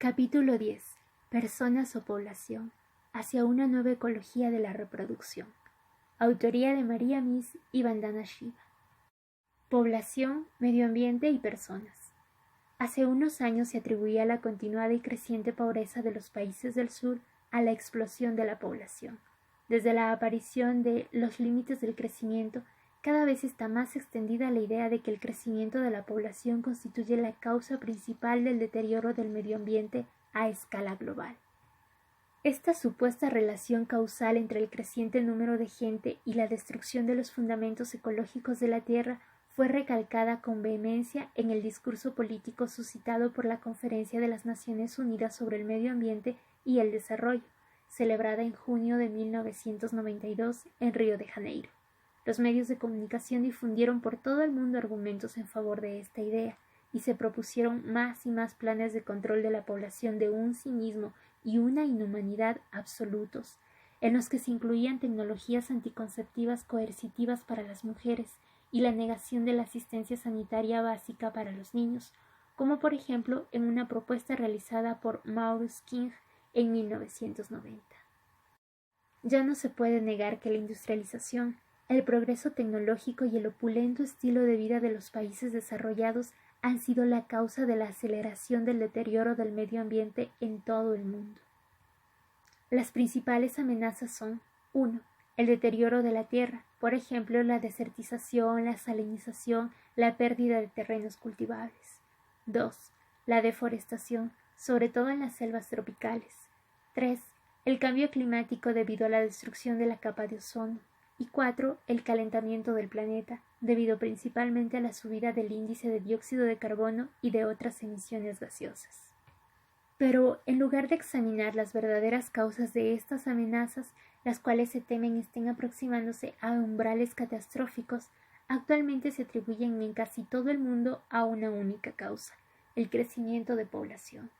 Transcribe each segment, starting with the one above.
Capítulo 10. Personas o población. Hacia una nueva ecología de la reproducción. Autoría de María Miss y Vandana Shiva. Población, medio ambiente y personas. Hace unos años se atribuía la continuada y creciente pobreza de los países del sur a la explosión de la población. Desde la aparición de los límites del crecimiento, cada vez está más extendida la idea de que el crecimiento de la población constituye la causa principal del deterioro del medio ambiente a escala global. Esta supuesta relación causal entre el creciente número de gente y la destrucción de los fundamentos ecológicos de la Tierra fue recalcada con vehemencia en el discurso político suscitado por la Conferencia de las Naciones Unidas sobre el Medio Ambiente y el Desarrollo, celebrada en junio de 1992 en Río de Janeiro. Los medios de comunicación difundieron por todo el mundo argumentos en favor de esta idea y se propusieron más y más planes de control de la población de un cinismo y una inhumanidad absolutos, en los que se incluían tecnologías anticonceptivas coercitivas para las mujeres y la negación de la asistencia sanitaria básica para los niños, como por ejemplo en una propuesta realizada por Maurice King en 1990. Ya no se puede negar que la industrialización, el progreso tecnológico y el opulento estilo de vida de los países desarrollados han sido la causa de la aceleración del deterioro del medio ambiente en todo el mundo. Las principales amenazas son 1. El deterioro de la tierra, por ejemplo, la desertización, la salinización, la pérdida de terrenos cultivables. 2. La deforestación, sobre todo en las selvas tropicales. 3. El cambio climático debido a la destrucción de la capa de ozono. Y 4. El calentamiento del planeta, debido principalmente a la subida del índice de dióxido de carbono y de otras emisiones gaseosas. Pero, en lugar de examinar las verdaderas causas de estas amenazas, las cuales se temen estén aproximándose a umbrales catastróficos, actualmente se atribuyen en casi todo el mundo a una única causa, el crecimiento de población.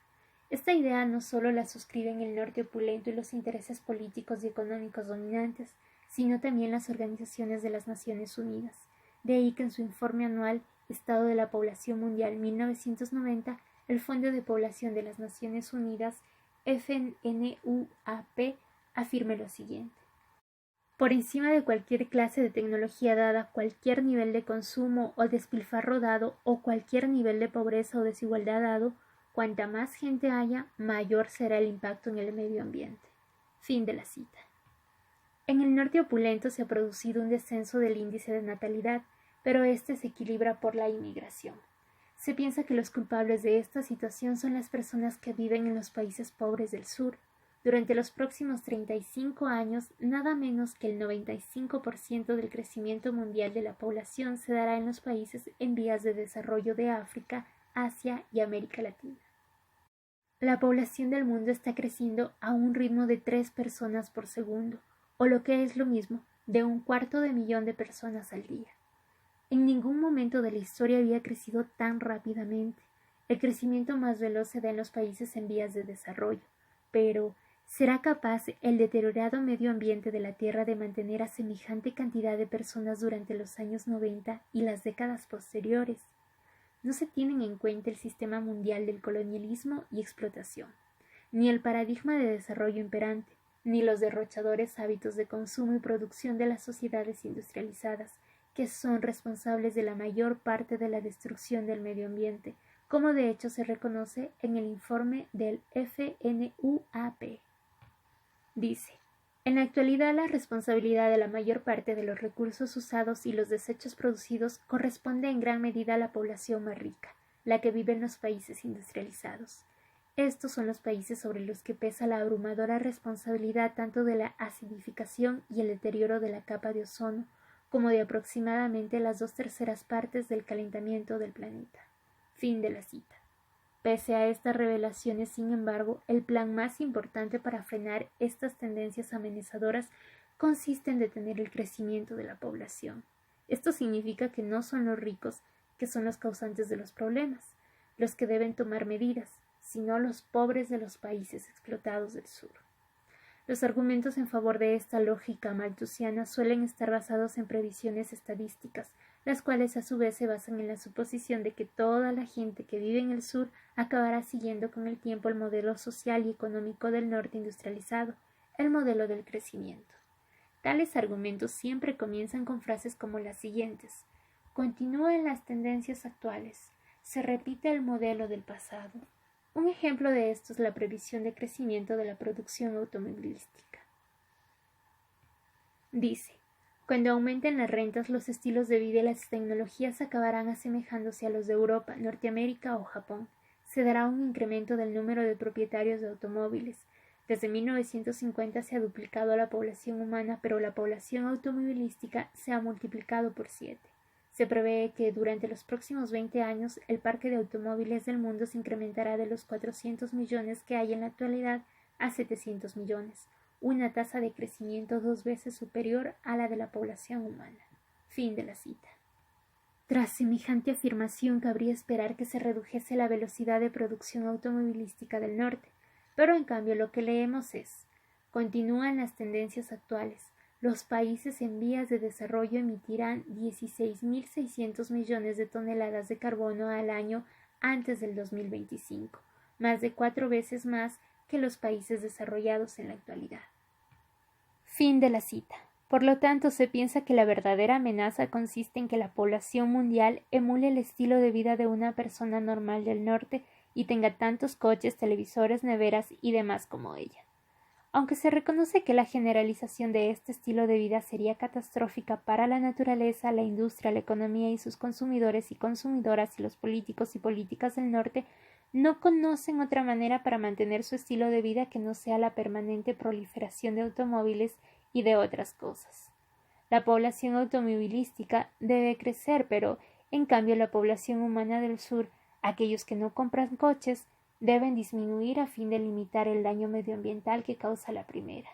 Esta idea no solo la suscriben el norte opulento y los intereses políticos y económicos dominantes, sino también las organizaciones de las Naciones Unidas. De ahí que en su informe anual Estado de la Población Mundial 1990, el Fondo de Población de las Naciones Unidas, FNUAP, afirme lo siguiente. Por encima de cualquier clase de tecnología dada, cualquier nivel de consumo o despilfarro dado, o cualquier nivel de pobreza o desigualdad dado, cuanta más gente haya, mayor será el impacto en el medio ambiente. Fin de la cita. En el norte opulento se ha producido un descenso del índice de natalidad, pero este se equilibra por la inmigración. Se piensa que los culpables de esta situación son las personas que viven en los países pobres del sur. Durante los próximos 35 años, nada menos que el 95% del crecimiento mundial de la población se dará en los países en vías de desarrollo de África, Asia y América Latina. La población del mundo está creciendo a un ritmo de 3 personas por segundo, o lo que es lo mismo, de 1/4 de personas al día. En ningún momento de la historia había crecido tan rápidamente. El crecimiento más veloz se da en los países en vías de desarrollo, pero ¿será capaz el deteriorado medio ambiente de la Tierra de mantener a semejante cantidad de personas durante los años 90 y las décadas posteriores? No se tienen en cuenta el sistema mundial del colonialismo y explotación, ni el paradigma de desarrollo imperante, ni los derrochadores hábitos de consumo y producción de las sociedades industrializadas, que son responsables de la mayor parte de la destrucción del medio ambiente, como de hecho se reconoce en el informe del FNUAP. Dice, en la actualidad la responsabilidad de la mayor parte de los recursos usados y los desechos producidos corresponde en gran medida a la población más rica, la que vive en los países industrializados. Estos son los países sobre los que pesa la abrumadora responsabilidad tanto de la acidificación y el deterioro de la capa de ozono, como de aproximadamente las 2/3 partes del calentamiento del planeta. Fin de la cita. Pese a estas revelaciones, sin embargo, el plan más importante para frenar estas tendencias amenazadoras consiste en detener el crecimiento de la población. Esto significa que no son los ricos que son los causantes de los problemas, los que deben tomar medidas, sino los pobres de los países explotados del sur. Los argumentos en favor de esta lógica malthusiana suelen estar basados en previsiones estadísticas, las cuales a su vez se basan en la suposición de que toda la gente que vive en el sur acabará siguiendo con el tiempo el modelo social y económico del norte industrializado, el modelo del crecimiento. Tales argumentos siempre comienzan con frases como las siguientes: continúan las tendencias actuales, se repite el modelo del pasado. Un ejemplo de esto es la previsión de crecimiento de la producción automovilística. Dice: cuando aumenten las rentas, los estilos de vida y las tecnologías acabarán asemejándose a los de Europa, Norteamérica o Japón. Se dará un incremento del número de propietarios de automóviles. Desde 1950 se ha duplicado la población humana, pero la población automovilística se ha multiplicado por 7. Se prevé que durante los próximos 20 años el parque de automóviles del mundo se incrementará de los 400 millones que hay en la actualidad a 700 millones, una tasa de crecimiento 2 veces superior a la de la población humana. Fin de la cita. Tras semejante afirmación, cabría esperar que se redujese la velocidad de producción automovilística del norte, pero en cambio lo que leemos es: continúan las tendencias actuales. Los países en vías de desarrollo emitirán 16.600 millones de toneladas de carbono al año antes del 2025, más de 4 veces más que los países desarrollados en la actualidad. Fin de la cita. Por lo tanto, se piensa que la verdadera amenaza consiste en que la población mundial emule el estilo de vida de una persona normal del norte y tenga tantos coches, televisores, neveras y demás como ella. Aunque se reconoce que la generalización de este estilo de vida sería catastrófica para la naturaleza, la industria, la economía y sus consumidores y consumidoras y los políticos y políticas del norte no conocen otra manera para mantener su estilo de vida que no sea la permanente proliferación de automóviles y de otras cosas. La población automovilística debe crecer, pero en cambio la población humana del sur, aquellos que no compran coches, deben disminuir a fin de limitar el daño medioambiental que causa la primera.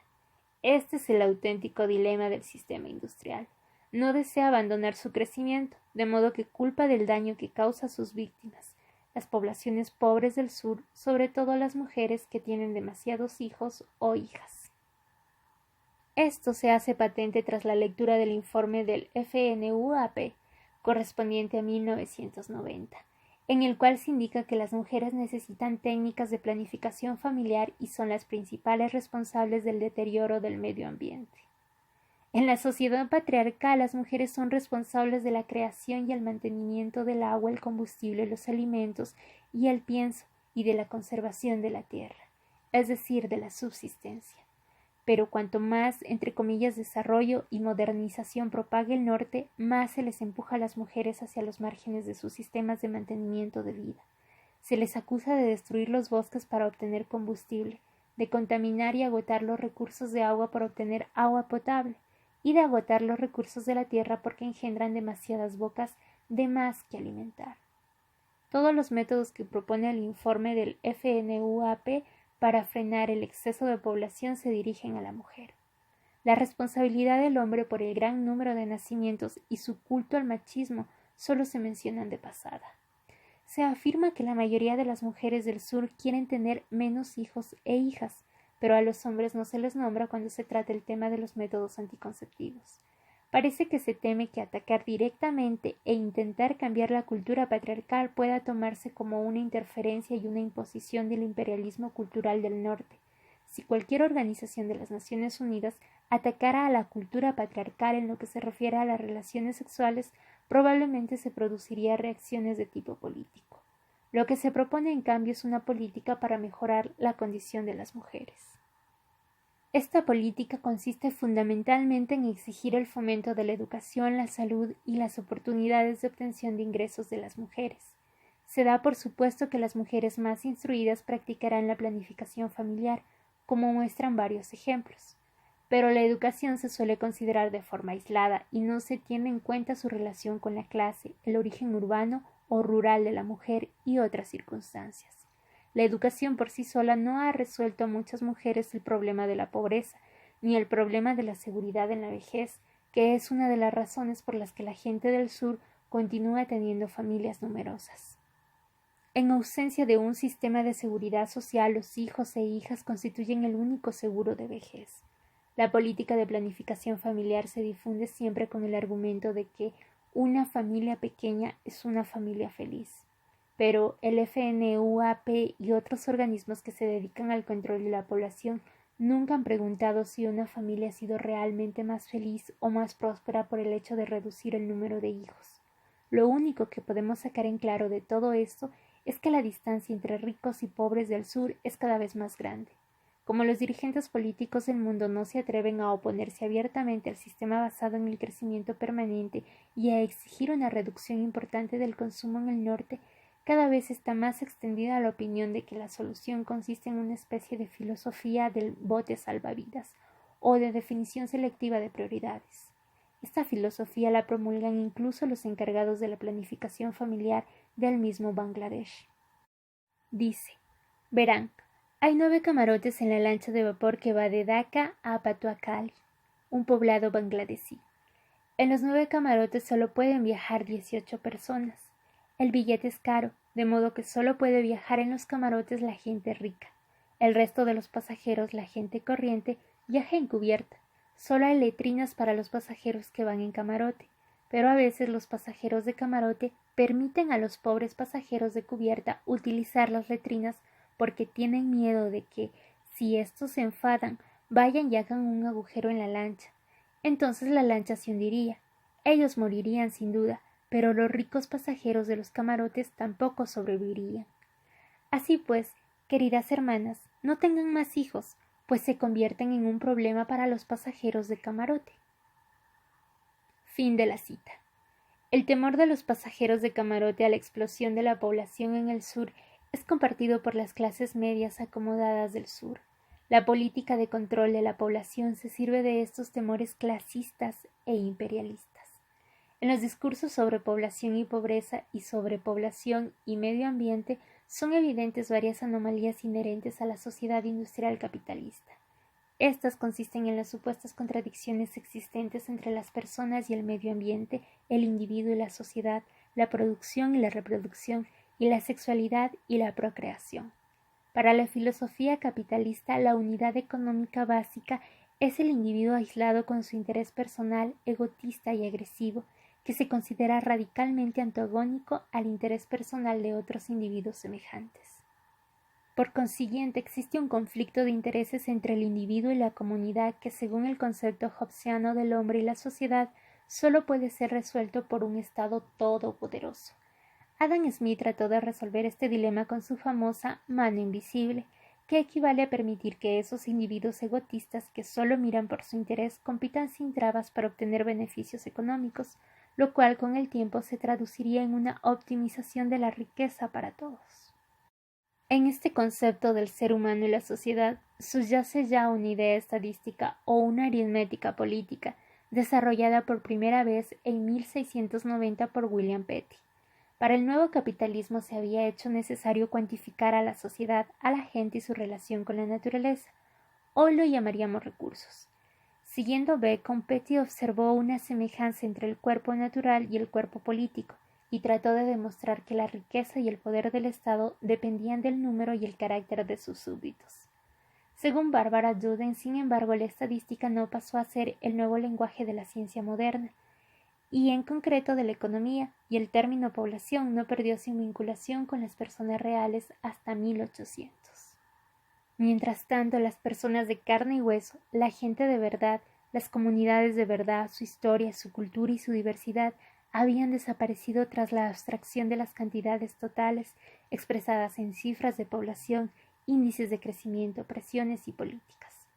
Este es el auténtico dilema del sistema industrial. No desea abandonar su crecimiento, de modo que culpa del daño que causa a sus víctimas, las poblaciones pobres del sur, sobre todo las mujeres que tienen demasiados hijos o hijas. Esto se hace patente tras la lectura del informe del FNUAP, correspondiente a 1990. En el cual se indica que las mujeres necesitan técnicas de planificación familiar y son las principales responsables del deterioro del medio ambiente. En la sociedad patriarcal, las mujeres son responsables de la creación y el mantenimiento del agua, el combustible, los alimentos y el pienso, y de la conservación de la tierra, es decir, de la subsistencia. Pero cuanto más, entre comillas, desarrollo y modernización propague el norte, más se les empuja a las mujeres hacia los márgenes de sus sistemas de mantenimiento de vida. Se les acusa de destruir los bosques para obtener combustible, de contaminar y agotar los recursos de agua para obtener agua potable, y de agotar los recursos de la tierra porque engendran demasiadas bocas de más que alimentar. Todos los métodos que propone el informe del FNUAP para frenar el exceso de población se dirigen a la mujer. La responsabilidad del hombre por el gran número de nacimientos y su culto al machismo solo se mencionan de pasada. Se afirma que la mayoría de las mujeres del sur quieren tener menos hijos e hijas, pero a los hombres no se les nombra cuando se trata el tema de los métodos anticonceptivos. Parece que se teme que atacar directamente e intentar cambiar la cultura patriarcal pueda tomarse como una interferencia y una imposición del imperialismo cultural del norte. Si cualquier organización de las Naciones Unidas atacara a la cultura patriarcal en lo que se refiere a las relaciones sexuales, probablemente se produciría reacciones de tipo político. Lo que se propone en cambio es una política para mejorar la condición de las mujeres. Esta política consiste fundamentalmente en exigir el fomento de la educación, la salud y las oportunidades de obtención de ingresos de las mujeres. Se da por supuesto que las mujeres más instruidas practicarán la planificación familiar, como muestran varios ejemplos. Pero la educación se suele considerar de forma aislada y no se tiene en cuenta su relación con la clase, el origen urbano o rural de la mujer y otras circunstancias. La educación por sí sola no ha resuelto a muchas mujeres el problema de la pobreza, ni el problema de la seguridad en la vejez, que es una de las razones por las que la gente del sur continúa teniendo familias numerosas. En ausencia de un sistema de seguridad social, los hijos e hijas constituyen el único seguro de vejez. La política de planificación familiar se difunde siempre con el argumento de que una familia pequeña es una familia feliz. Pero el FNUAP y otros organismos que se dedican al control de la población nunca han preguntado si una familia ha sido realmente más feliz o más próspera por el hecho de reducir el número de hijos. Lo único que podemos sacar en claro de todo esto es que la distancia entre ricos y pobres del sur es cada vez más grande. Como los dirigentes políticos del mundo no se atreven a oponerse abiertamente al sistema basado en el crecimiento permanente y a exigir una reducción importante del consumo en el norte, cada vez está más extendida la opinión de que la solución consiste en una especie de filosofía del bote salvavidas o de definición selectiva de prioridades. Esta filosofía la promulgan incluso los encargados de la planificación familiar del mismo Bangladesh. Dice: verán, hay 9 camarotes en la lancha de vapor que va de Dhaka a Patuakhali, un poblado bangladesí. En los 9 camarotes solo pueden viajar 18 personas. El billete es caro, de modo que solo puede viajar en los camarotes la gente rica. El resto de los pasajeros, la gente corriente, viaja en cubierta. Solo hay letrinas para los pasajeros que van en camarote, pero a veces los pasajeros de camarote permiten a los pobres pasajeros de cubierta utilizar las letrinas porque tienen miedo de que, si estos se enfadan, vayan y hagan un agujero en la lancha. Entonces la lancha se hundiría. Ellos morirían sin duda, pero los ricos pasajeros de los camarotes tampoco sobrevivirían. Así pues, queridas hermanas, no tengan más hijos, pues se convierten en un problema para los pasajeros de camarote. Fin de la cita. El temor de los pasajeros de camarote a la explosión de la población en el sur es compartido por las clases medias acomodadas del sur. La política de control de la población se sirve de estos temores clasistas e imperialistas. En los discursos sobre población y pobreza y sobre población y medio ambiente son evidentes varias anomalías inherentes a la sociedad industrial capitalista. Estas consisten en las supuestas contradicciones existentes entre las personas y el medio ambiente, el individuo y la sociedad, la producción y la reproducción, y la sexualidad y la procreación. Para la filosofía capitalista, la unidad económica básica es el individuo aislado con su interés personal, egotista y agresivo, que se considera radicalmente antagónico al interés personal de otros individuos semejantes. Por consiguiente, existe un conflicto de intereses entre el individuo y la comunidad que, según el concepto hobbesiano del hombre y la sociedad, solo puede ser resuelto por un Estado todopoderoso. Adam Smith trató de resolver este dilema con su famosa mano invisible, que equivale a permitir que esos individuos egotistas que solo miran por su interés compitan sin trabas para obtener beneficios económicos, lo cual con el tiempo se traduciría en una optimización de la riqueza para todos. En este concepto del ser humano y la sociedad subyace ya una idea estadística o una aritmética política, desarrollada por primera vez en 1690 por William Petty. Para el nuevo capitalismo se había hecho necesario cuantificar a la sociedad, a la gente y su relación con la naturaleza. Hoy lo llamaríamos recursos. Siguiendo Bacon, Petty observó una semejanza entre el cuerpo natural y el cuerpo político, y trató de demostrar que la riqueza y el poder del Estado dependían del número y el carácter de sus súbditos. Según Barbara Duden, sin embargo, la estadística no pasó a ser el nuevo lenguaje de la ciencia moderna, y en concreto de la economía, y el término población no perdió su vinculación con las personas reales hasta 1800. Mientras tanto, las personas de carne y hueso, la gente de verdad, las comunidades de verdad, su historia, su cultura y su diversidad habían desaparecido tras la abstracción de las cantidades totales expresadas en cifras de población, índices de crecimiento, presiones y políticas.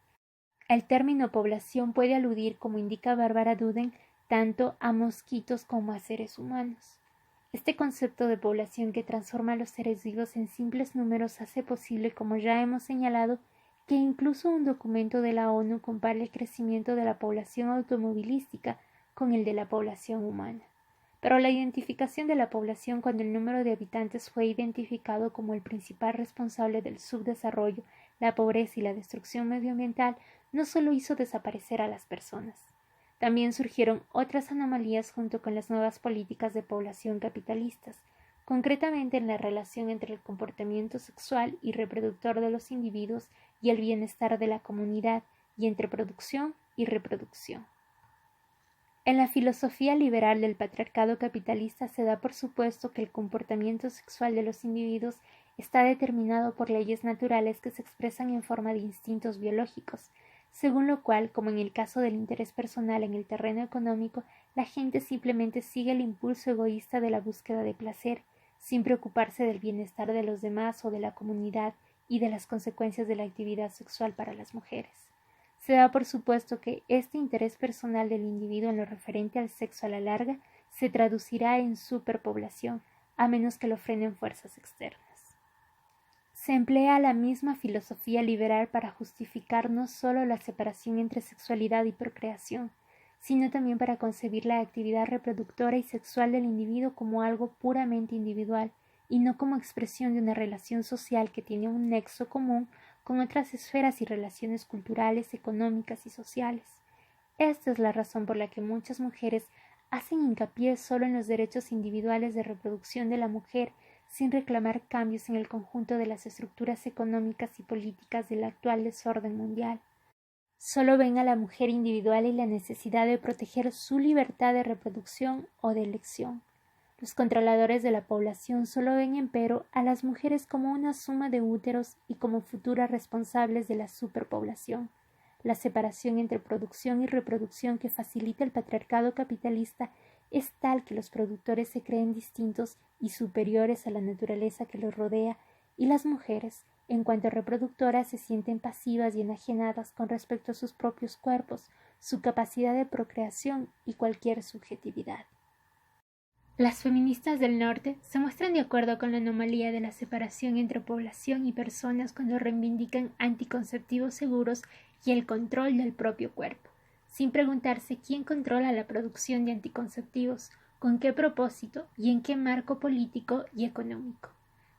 El término población puede aludir, como indica Barbara Duden, tanto a mosquitos como a seres humanos. Este concepto de población que transforma a los seres vivos en simples números hace posible, como ya hemos señalado, que incluso un documento de la ONU compare el crecimiento de la población automovilística con el de la población humana. Pero la identificación de la población cuando el número de habitantes fue identificado como el principal responsable del subdesarrollo, la pobreza y la destrucción medioambiental no solo hizo desaparecer a las personas. También surgieron otras anomalías junto con las nuevas políticas de población capitalistas, concretamente en la relación entre el comportamiento sexual y reproductor de los individuos y el bienestar de la comunidad, y entre producción y reproducción. En la filosofía liberal del patriarcado capitalista se da por supuesto que el comportamiento sexual de los individuos está determinado por leyes naturales que se expresan en forma de instintos biológicos, según lo cual, como en el caso del interés personal en el terreno económico, la gente simplemente sigue el impulso egoísta de la búsqueda de placer, sin preocuparse del bienestar de los demás o de la comunidad y de las consecuencias de la actividad sexual para las mujeres. Se da por supuesto que este interés personal del individuo en lo referente al sexo a la larga se traducirá en superpoblación, a menos que lo frenen fuerzas externas. Se emplea la misma filosofía liberal para justificar no solo la separación entre sexualidad y procreación, sino también para concebir la actividad reproductora y sexual del individuo como algo puramente individual y no como expresión de una relación social que tiene un nexo común con otras esferas y relaciones culturales, económicas y sociales. Esta es la razón por la que muchas mujeres hacen hincapié solo en los derechos individuales de reproducción de la mujer, sin reclamar cambios en el conjunto de las estructuras económicas y políticas del actual desorden mundial. Solo ven a la mujer individual y la necesidad de proteger su libertad de reproducción o de elección. Los controladores de la población solo ven, empero, a las mujeres como una suma de úteros y como futuras responsables de la superpoblación. La separación entre producción y reproducción que facilita el patriarcado capitalista es tal que los productores se creen distintos y superiores a la naturaleza que los rodea, y las mujeres, en cuanto a reproductoras, se sienten pasivas y enajenadas con respecto a sus propios cuerpos, su capacidad de procreación y cualquier subjetividad. Las feministas del norte se muestran de acuerdo con la anomalía de la separación entre población y personas cuando reivindican anticonceptivos seguros y el control del propio cuerpo, sin preguntarse quién controla la producción de anticonceptivos, con qué propósito y en qué marco político y económico.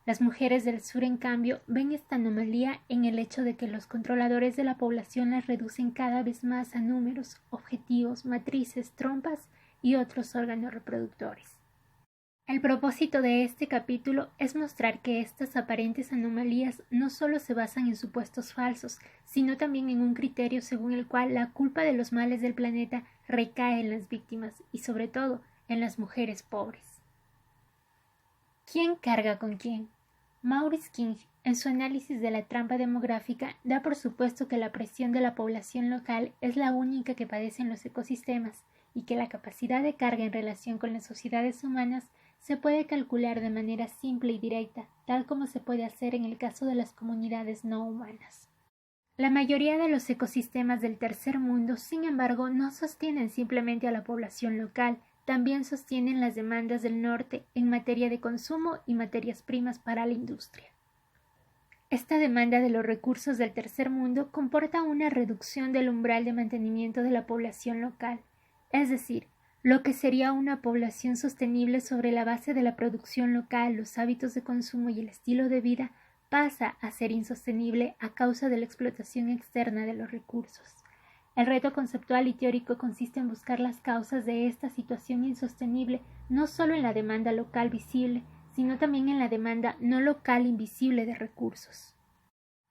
Las mujeres del sur, en cambio, ven esta anomalía en el hecho de que los controladores de la población las reducen cada vez más a números, objetivos, matrices, trompas y otros órganos reproductores. El propósito de este capítulo es mostrar que estas aparentes anomalías no solo se basan en supuestos falsos, sino también en un criterio según el cual la culpa de los males del planeta recae en las víctimas y, sobre todo, en las mujeres pobres. ¿Quién carga con quién? Maurice King, en su análisis de la trampa demográfica, da por supuesto que la presión de la población local es la única que padecen los ecosistemas y que la capacidad de carga en relación con las sociedades humanas se puede calcular de manera simple y directa, tal como se puede hacer en el caso de las comunidades no humanas. La mayoría de los ecosistemas del tercer mundo, sin embargo, no sostienen simplemente a la población local, también sostienen las demandas del norte en materia de consumo y materias primas para la industria. Esta demanda de los recursos del tercer mundo comporta una reducción del umbral de mantenimiento de la población local, es decir, lo que sería una población sostenible sobre la base de la producción local, los hábitos de consumo y el estilo de vida, pasa a ser insostenible a causa de la explotación externa de los recursos. El reto conceptual y teórico consiste en buscar las causas de esta situación insostenible no solo en la demanda local visible, sino también en la demanda no local invisible de recursos.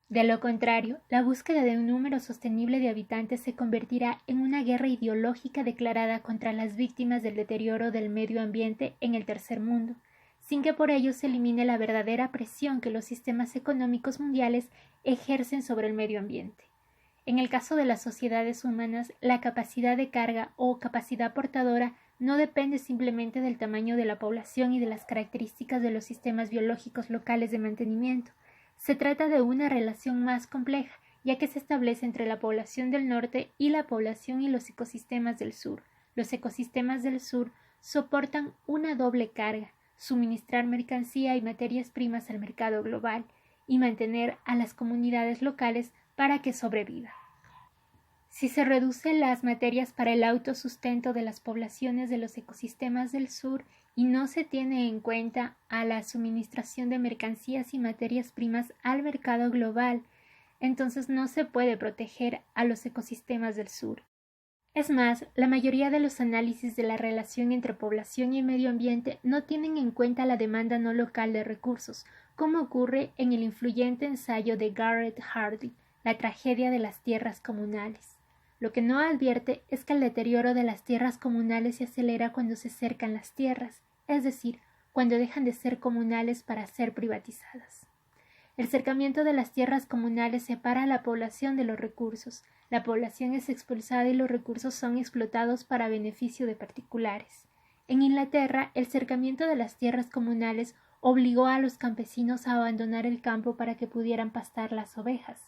De lo contrario, la búsqueda de un número sostenible de habitantes se convertirá en una guerra ideológica declarada contra las víctimas del deterioro del medio ambiente en el tercer mundo, sin que por ello se elimine la verdadera presión que los sistemas económicos mundiales ejercen sobre el medio ambiente. En el caso de las sociedades humanas, la capacidad de carga o capacidad portadora no depende simplemente del tamaño de la población y de las características de los sistemas biológicos locales de mantenimiento. Se trata de una relación más compleja, ya que se establece entre la población del norte y la población y los ecosistemas del sur. Los ecosistemas del sur soportan una doble carga: suministrar mercancía y materias primas al mercado global y mantener a las comunidades locales para que sobrevivan. Si se reducen las materias para el autosustento de las poblaciones de los ecosistemas del sur y no se tiene en cuenta a la suministración de mercancías y materias primas al mercado global, entonces no se puede proteger a los ecosistemas del sur. Es más, la mayoría de los análisis de la relación entre población y medio ambiente no tienen en cuenta la demanda no local de recursos, como ocurre en el influyente ensayo de Garrett Hardin, La tragedia de las tierras comunales. Lo que no advierte es que el deterioro de las tierras comunales se acelera cuando se cercan las tierras, es decir, cuando dejan de ser comunales para ser privatizadas. El cercamiento de las tierras comunales separa a la población de los recursos. La población es expulsada y los recursos son explotados para beneficio de particulares. En Inglaterra, el cercamiento de las tierras comunales obligó a los campesinos a abandonar el campo para que pudieran pastar las ovejas.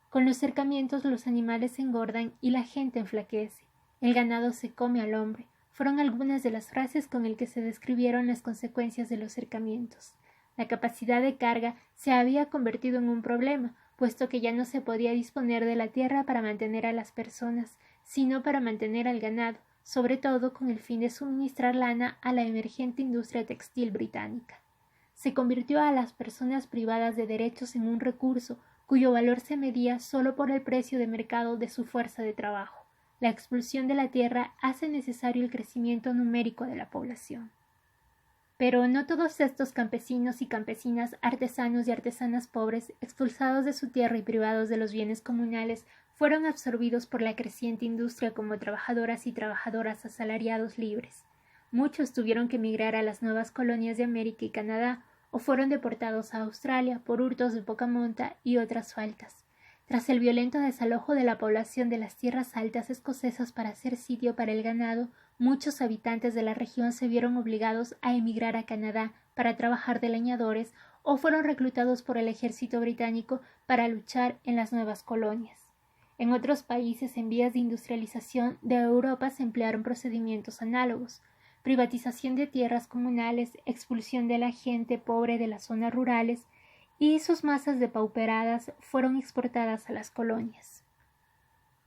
Con los cercamientos los animales engordan y la gente enflaquece. El ganado se come al hombre. Fueron algunas de las frases con las que se describieron las consecuencias de los cercamientos. La capacidad de carga se había convertido en un problema, puesto que ya no se podía disponer de la tierra para mantener a las personas, sino para mantener al ganado, sobre todo con el fin de suministrar lana a la emergente industria textil británica. Se convirtió a las personas privadas de derechos en un recurso cuyo valor se medía solo por el precio de mercado de su fuerza de trabajo. La expulsión de la tierra hace necesario el crecimiento numérico de la población. Pero no todos estos campesinos y campesinas, artesanos y artesanas pobres, expulsados de su tierra y privados de los bienes comunales, fueron absorbidos por la creciente industria como trabajadoras y trabajadoras asalariados libres. Muchos tuvieron que emigrar a las nuevas colonias de América y Canadá, o fueron deportados a Australia por hurtos de poca monta y otras faltas. Tras el violento desalojo de la población de las tierras altas escocesas para hacer sitio para el ganado, muchos habitantes de la región se vieron obligados a emigrar a Canadá para trabajar de leñadores o fueron reclutados por el ejército británico para luchar en las nuevas colonias. En otros países en vías de industrialización de Europa se emplearon procedimientos análogos: privatización de tierras comunales, expulsión de la gente pobre de las zonas rurales, y sus masas depauperadas fueron exportadas a las colonias.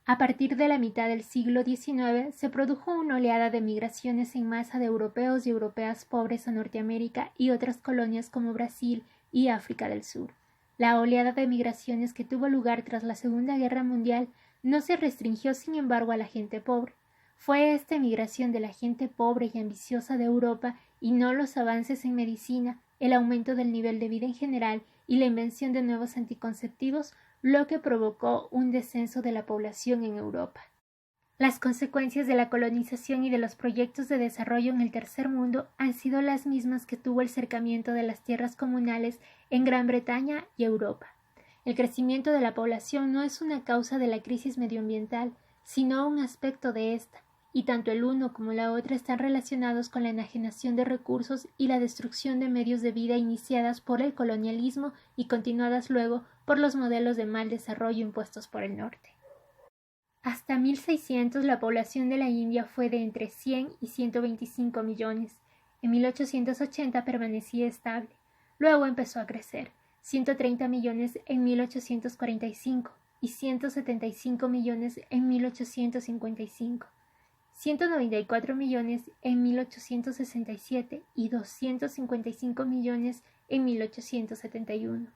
A partir de la mitad del siglo XIX se produjo una oleada de migraciones en masa de europeos y europeas pobres a Norteamérica y otras colonias como Brasil y África del Sur. La oleada de migraciones que tuvo lugar tras la Segunda Guerra Mundial no se restringió, sin embargo, a la gente pobre. Fue esta emigración de la gente pobre y ambiciosa de Europa y no los avances en medicina, el aumento del nivel de vida en general y la invención de nuevos anticonceptivos lo que provocó un descenso de la población en Europa. Las consecuencias de la colonización y de los proyectos de desarrollo en el Tercer Mundo han sido las mismas que tuvo el cercamiento de las tierras comunales en Gran Bretaña y Europa. El crecimiento de la población no es una causa de la crisis medioambiental, sino un aspecto de esta, y tanto el uno como la otra están relacionados con la enajenación de recursos y la destrucción de medios de vida iniciadas por el colonialismo y continuadas luego por los modelos de mal desarrollo impuestos por el norte. Hasta 1600 la población de la India fue de entre 100 y 125 millones. En 1880 permanecía estable. Luego empezó a crecer: 130 millones en 1845 y 175 millones en 1855. 194 millones en 1867 y 255 millones en 1871.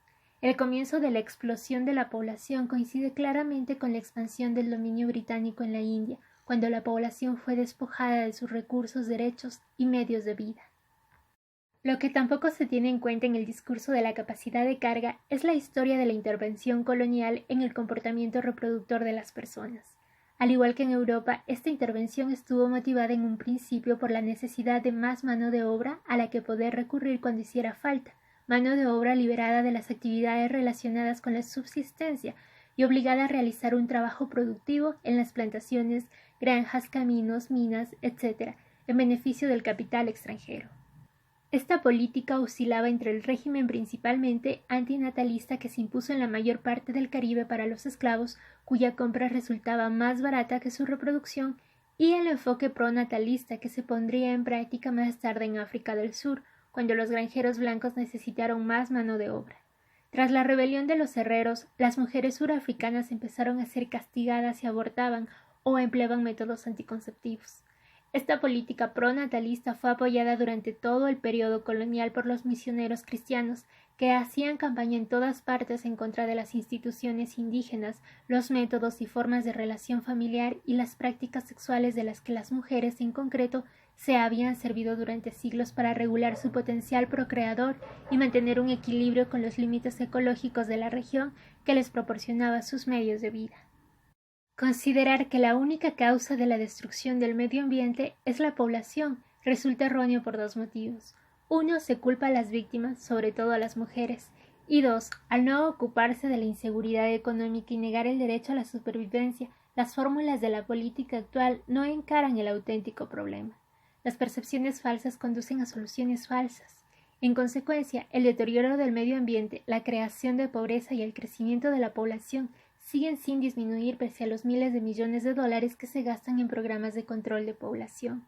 El comienzo de la explosión de la población coincide claramente con la expansión del dominio británico en la India, cuando la población fue despojada de sus recursos, derechos y medios de vida. Lo que tampoco se tiene en cuenta en el discurso de la capacidad de carga es la historia de la intervención colonial en el comportamiento reproductor de las personas. Al igual que en Europa, esta intervención estuvo motivada en un principio por la necesidad de más mano de obra a la que poder recurrir cuando hiciera falta, mano de obra liberada de las actividades relacionadas con la subsistencia y obligada a realizar un trabajo productivo en las plantaciones, granjas, caminos, minas, etc., en beneficio del capital extranjero. Esta política oscilaba entre el régimen principalmente antinatalista que se impuso en la mayor parte del Caribe para los esclavos, cuya compra resultaba más barata que su reproducción, y el enfoque pronatalista que se pondría en práctica más tarde en África del Sur, cuando los granjeros blancos necesitaron más mano de obra. Tras la rebelión de los herreros, las mujeres surafricanas empezaron a ser castigadas y abortaban o empleaban métodos anticonceptivos. Esta política pronatalista fue apoyada durante todo el periodo colonial por los misioneros cristianos, que hacían campaña en todas partes en contra de las instituciones indígenas, los métodos y formas de relación familiar y las prácticas sexuales de las que las mujeres en concreto se habían servido durante siglos para regular su potencial procreador y mantener un equilibrio con los límites ecológicos de la región que les proporcionaba sus medios de vida. Considerar que la única causa de la destrucción del medio ambiente es la población resulta erróneo por dos motivos. Uno, se culpa a las víctimas, sobre todo a las mujeres, y dos, al no ocuparse de la inseguridad económica y negar el derecho a la supervivencia, las fórmulas de la política actual no encaran el auténtico problema. Las percepciones falsas conducen a soluciones falsas. En consecuencia, el deterioro del medio ambiente, la creación de pobreza y el crecimiento de la población siguen sin disminuir pese a los miles de millones de dólares que se gastan en programas de control de población.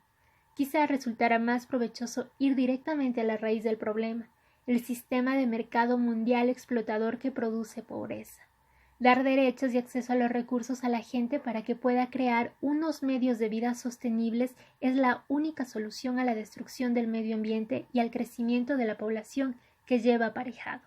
Quizá resultara más provechoso ir directamente a la raíz del problema, el sistema de mercado mundial explotador que produce pobreza. Dar derechos y acceso a los recursos a la gente para que pueda crear unos medios de vida sostenibles es la única solución a la destrucción del medio ambiente y al crecimiento de la población que lleva aparejado.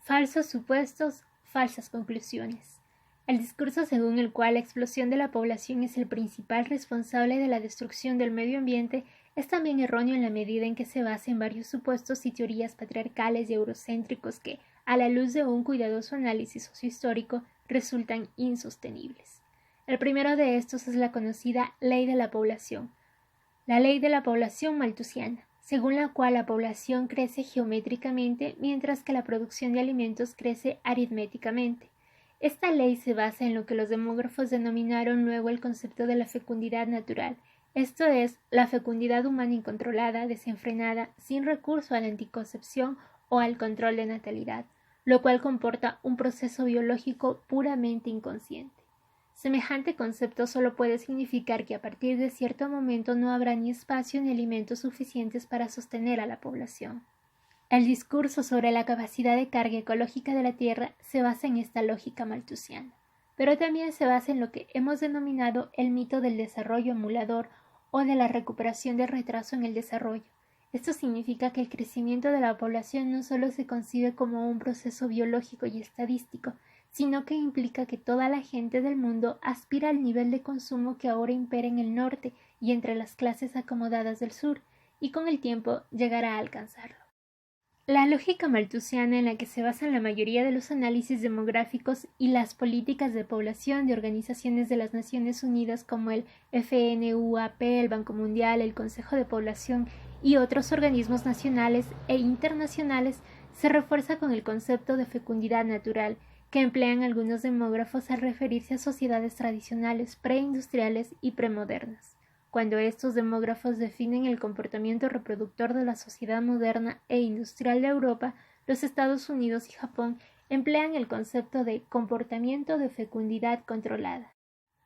Falsos supuestos, falsas conclusiones. El discurso según el cual la explosión de la población es el principal responsable de la destrucción del medio ambiente es también erróneo en la medida en que se basa en varios supuestos y teorías patriarcales y eurocéntricos que, a la luz de un cuidadoso análisis sociohistórico, resultan insostenibles. El primero de estos es la conocida Ley de la Población, la Ley de la Población malthusiana, según la cual la población crece geométricamente mientras que la producción de alimentos crece aritméticamente. Esta ley se basa en lo que los demógrafos denominaron luego el concepto de la fecundidad natural, esto es, la fecundidad humana incontrolada, desenfrenada, sin recurso a la anticoncepción o al control de natalidad, lo cual comporta un proceso biológico puramente inconsciente. Semejante concepto solo puede significar que a partir de cierto momento no habrá ni espacio ni alimentos suficientes para sostener a la población. El discurso sobre la capacidad de carga ecológica de la Tierra se basa en esta lógica malthusiana, pero también se basa en lo que hemos denominado el mito del desarrollo emulador o de la recuperación del retraso en el desarrollo. Esto significa que el crecimiento de la población no solo se concibe como un proceso biológico y estadístico, sino que implica que toda la gente del mundo aspira al nivel de consumo que ahora impera en el norte y entre las clases acomodadas del sur, y con el tiempo llegará a alcanzarlo. La lógica malthusiana en la que se basan la mayoría de los análisis demográficos y las políticas de población de organizaciones de las Naciones Unidas como el FNUAP, el Banco Mundial, el Consejo de Población y otros organismos nacionales e internacionales se refuerza con el concepto de fecundidad natural que emplean algunos demógrafos al referirse a sociedades tradicionales, preindustriales y premodernas. Cuando estos demógrafos definen el comportamiento reproductor de la sociedad moderna e industrial de Europa, los Estados Unidos y Japón emplean el concepto de comportamiento de fecundidad controlada.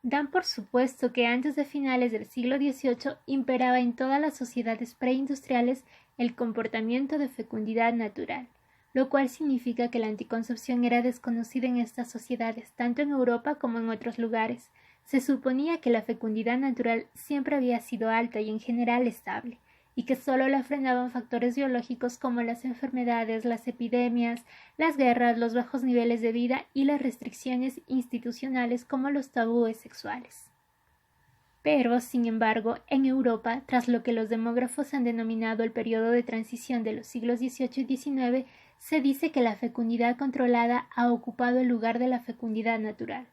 Dan por supuesto que antes de finales del siglo XVIII imperaba en todas las sociedades preindustriales el comportamiento de fecundidad natural, lo cual significa que la anticoncepción era desconocida en estas sociedades, tanto en Europa como en otros lugares. Se suponía que la fecundidad natural siempre había sido alta y en general estable, y que solo la frenaban factores biológicos como las enfermedades, las epidemias, las guerras, los bajos niveles de vida y las restricciones institucionales como los tabúes sexuales. Pero, sin embargo, en Europa, tras lo que los demógrafos han denominado el periodo de transición de los siglos XVIII y XIX, se dice que la fecundidad controlada ha ocupado el lugar de la fecundidad natural.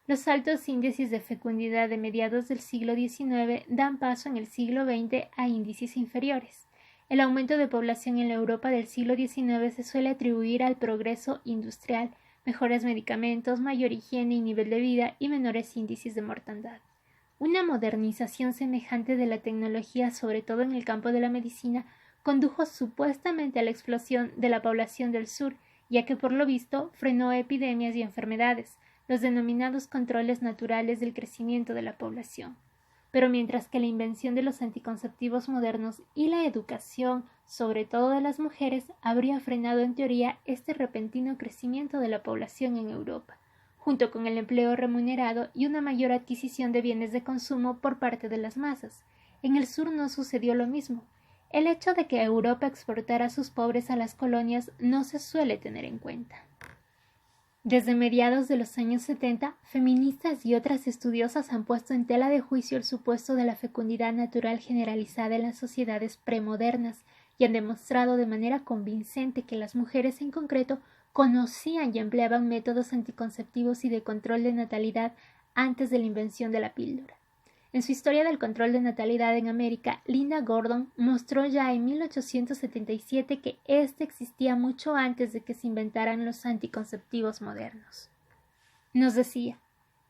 Los altos índices de fecundidad de mediados del siglo XIX dan paso en el siglo XX a índices inferiores. El aumento de población en la Europa del siglo XIX se suele atribuir al progreso industrial, mejores medicamentos, mayor higiene y nivel de vida y menores índices de mortandad. Una modernización semejante de la tecnología, sobre todo en el campo de la medicina, condujo supuestamente a la explosión de la población del sur, ya que por lo visto frenó epidemias y enfermedades, los denominados controles naturales del crecimiento de la población. Pero mientras que la invención de los anticonceptivos modernos y la educación, sobre todo de las mujeres, habría frenado en teoría este repentino crecimiento de la población en Europa, junto con el empleo remunerado y una mayor adquisición de bienes de consumo por parte de las masas. En el sur no sucedió lo mismo. El hecho de que Europa exportara a sus pobres a las colonias no se suele tener en cuenta. Desde mediados de los años 70, feministas y otras estudiosas han puesto en tela de juicio el supuesto de la fecundidad natural generalizada en las sociedades premodernas y han demostrado de manera convincente que las mujeres en concreto conocían y empleaban métodos anticonceptivos y de control de natalidad antes de la invención de la píldora. En su historia del control de natalidad en América, Linda Gordon mostró ya en 1877 que éste existía mucho antes de que se inventaran los anticonceptivos modernos. Nos decía: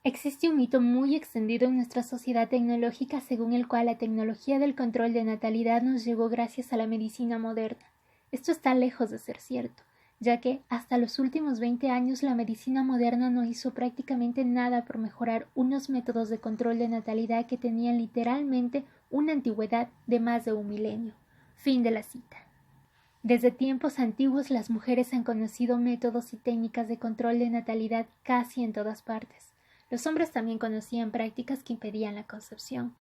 existe un mito muy extendido en nuestra sociedad tecnológica según el cual la tecnología del control de natalidad nos llegó gracias a la medicina moderna. Esto está lejos de ser cierto, ya que hasta los últimos 20 años la medicina moderna no hizo prácticamente nada por mejorar unos métodos de control de natalidad que tenían literalmente una antigüedad de más de un milenio. Fin de la cita. Desde tiempos antiguos las mujeres han conocido métodos y técnicas de control de natalidad casi en todas partes. Los hombres también conocían prácticas que impedían la concepción.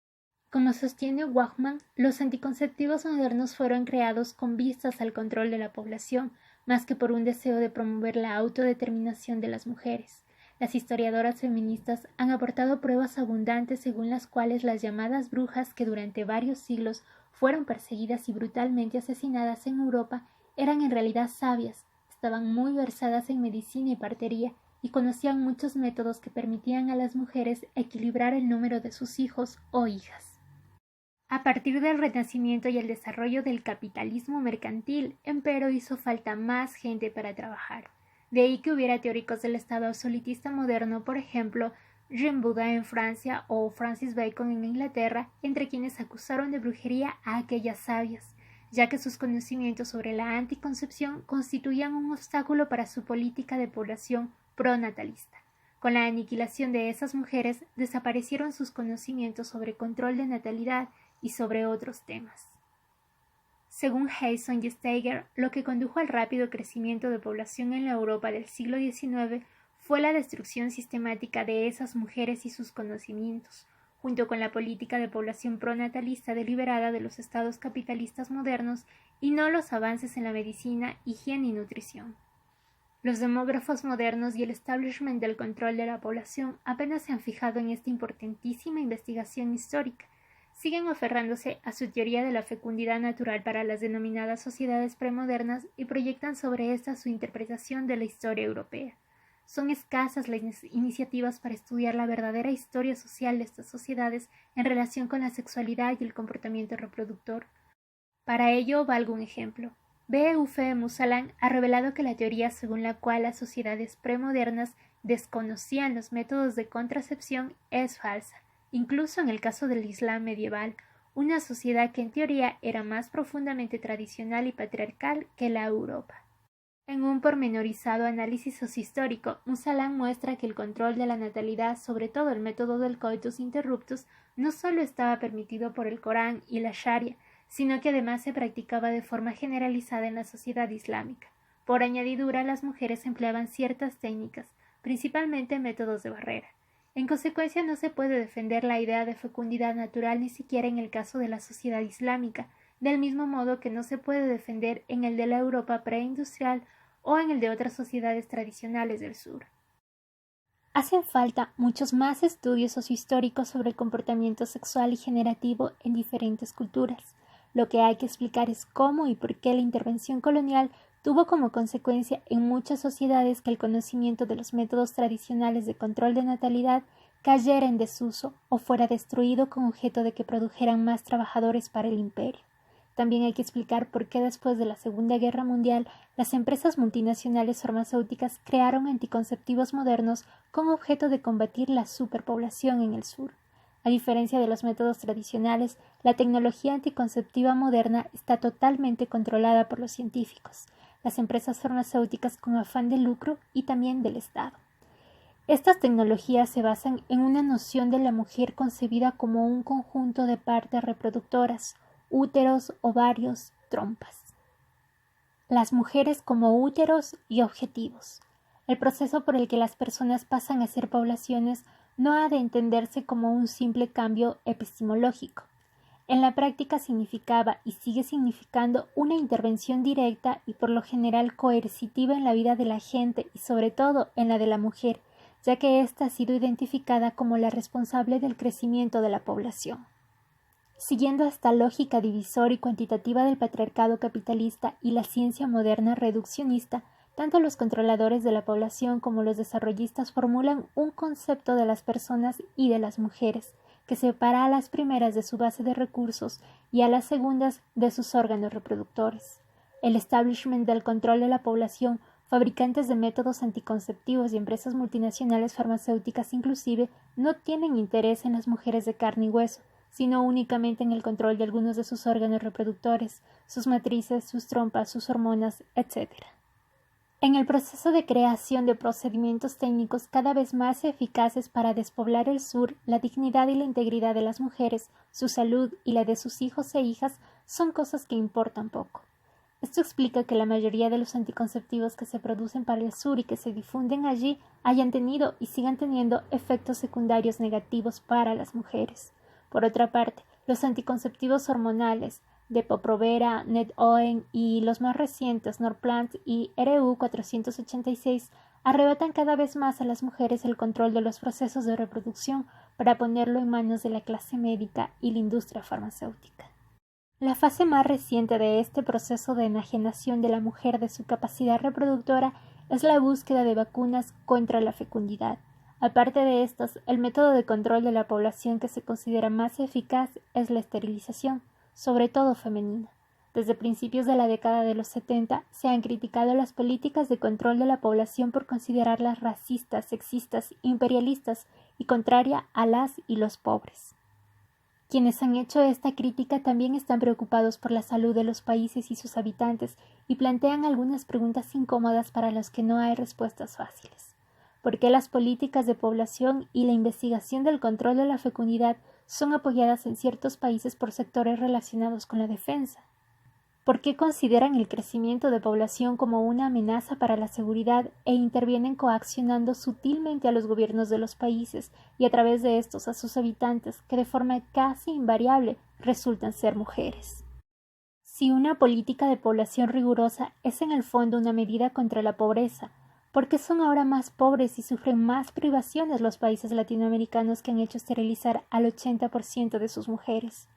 Como sostiene Wachman, los anticonceptivos modernos fueron creados con vistas al control de la población, más que por un deseo de promover la autodeterminación de las mujeres. Las historiadoras feministas han aportado pruebas abundantes según las cuales las llamadas brujas, que durante varios siglos fueron perseguidas y brutalmente asesinadas en Europa, eran en realidad sabias, estaban muy versadas en medicina y partería, y conocían muchos métodos que permitían a las mujeres equilibrar el número de sus hijos o hijas. A partir del Renacimiento y el desarrollo del capitalismo mercantil, empero hizo falta más gente para trabajar. De ahí que hubiera teóricos del Estado absolutista moderno, por ejemplo, Jean Buda en Francia o Francis Bacon en Inglaterra, entre quienes acusaron de brujería a aquellas sabias, ya que sus conocimientos sobre la anticoncepción constituían un obstáculo para su política de población pronatalista. Con la aniquilación de esas mujeres, desaparecieron sus conocimientos sobre control de natalidad y sobre otros temas. Según Hayson y Steiger, lo que condujo al rápido crecimiento de población en la Europa del siglo XIX fue la destrucción sistemática de esas mujeres y sus conocimientos, junto con la política de población pronatalista deliberada de los estados capitalistas modernos y no los avances en la medicina, higiene y nutrición. Los demógrafos modernos y el establishment del control de la población apenas se han fijado en esta importantísima investigación histórica. Siguen aferrándose a su teoría de la fecundidad natural para las denominadas sociedades premodernas y proyectan sobre esta su interpretación de la historia europea. Son escasas las iniciativas para estudiar la verdadera historia social de estas sociedades en relación con la sexualidad y el comportamiento reproductor. Para ello va algún ejemplo. B.F. Musalan ha revelado que la teoría según la cual las sociedades premodernas desconocían los métodos de contracepción es falsa. Incluso en el caso del Islam medieval, una sociedad que en teoría era más profundamente tradicional y patriarcal que la Europa. En un pormenorizado análisis sociohistórico, Musalan muestra que el control de la natalidad, sobre todo el método del coitus interruptus, no solo estaba permitido por el Corán y la Sharia, sino que además se practicaba de forma generalizada en la sociedad islámica. Por añadidura, las mujeres empleaban ciertas técnicas, principalmente métodos de barrera. En consecuencia, no se puede defender la idea de fecundidad natural ni siquiera en el caso de la sociedad islámica, del mismo modo que no se puede defender en el de la Europa preindustrial o en el de otras sociedades tradicionales del sur. Hacen falta muchos más estudios sociohistóricos sobre el comportamiento sexual y generativo en diferentes culturas. Lo que hay que explicar es cómo y por qué la intervención colonial tuvo como consecuencia en muchas sociedades que el conocimiento de los métodos tradicionales de control de natalidad cayera en desuso o fuera destruido con objeto de que produjeran más trabajadores para el imperio. También hay que explicar por qué después de la Segunda Guerra Mundial las empresas multinacionales farmacéuticas crearon anticonceptivos modernos con objeto de combatir la superpoblación en el sur. A diferencia de los métodos tradicionales, la tecnología anticonceptiva moderna está totalmente controlada por los científicos, las empresas farmacéuticas con afán de lucro y también del Estado. Estas tecnologías se basan en una noción de la mujer concebida como un conjunto de partes reproductoras, úteros, ovarios, trompas. Las mujeres como úteros y objetivos. El proceso por el que las personas pasan a ser poblaciones no ha de entenderse como un simple cambio epistemológico. En la práctica significaba y sigue significando una intervención directa y por lo general coercitiva en la vida de la gente y sobre todo en la de la mujer, ya que ésta ha sido identificada como la responsable del crecimiento de la población. Siguiendo esta lógica divisória y cuantitativa del patriarcado capitalista y la ciencia moderna reduccionista, tanto los controladores de la población como los desarrollistas formulan un concepto de las personas y de las mujeres, que separa a las primeras de su base de recursos y a las segundas de sus órganos reproductores. El establishment del control de la población, fabricantes de métodos anticonceptivos y empresas multinacionales farmacéuticas inclusive, no tienen interés en las mujeres de carne y hueso, sino únicamente en el control de algunos de sus órganos reproductores, sus matrices, sus trompas, sus hormonas, etc. En el proceso de creación de procedimientos técnicos cada vez más eficaces para despoblar el sur, la dignidad y la integridad de las mujeres, su salud y la de sus hijos e hijas son cosas que importan poco. Esto explica que la mayoría de los anticonceptivos que se producen para el sur y que se difunden allí hayan tenido y sigan teniendo efectos secundarios negativos para las mujeres. Por otra parte, los anticonceptivos hormonales, Depo-Provera, Net-Oen y los más recientes Norplant y RU-486 arrebatan cada vez más a las mujeres el control de los procesos de reproducción para ponerlo en manos de la clase médica y la industria farmacéutica. La fase más reciente de este proceso de enajenación de la mujer de su capacidad reproductora es la búsqueda de vacunas contra la fecundidad. Aparte de estas, el método de control de la población que se considera más eficaz es la esterilización, sobre todo femenina. Desde principios de la década de los 70 se han criticado las políticas de control de la población por considerarlas racistas, sexistas, imperialistas y contraria a las y los pobres. Quienes han hecho esta crítica también están preocupados por la salud de los países y sus habitantes y plantean algunas preguntas incómodas para las que no hay respuestas fáciles. ¿Por qué las políticas de población y la investigación del control de la fecundidad son apoyadas en ciertos países por sectores relacionados con la defensa? ¿Por qué consideran el crecimiento de población como una amenaza para la seguridad e intervienen coaccionando sutilmente a los gobiernos de los países y a través de estos a sus habitantes, que de forma casi invariable resultan ser mujeres? Si una política de población rigurosa es en el fondo una medida contra la pobreza, ¿por qué son ahora más pobres y sufren más privaciones los países latinoamericanos que han hecho esterilizar al 80% de sus mujeres?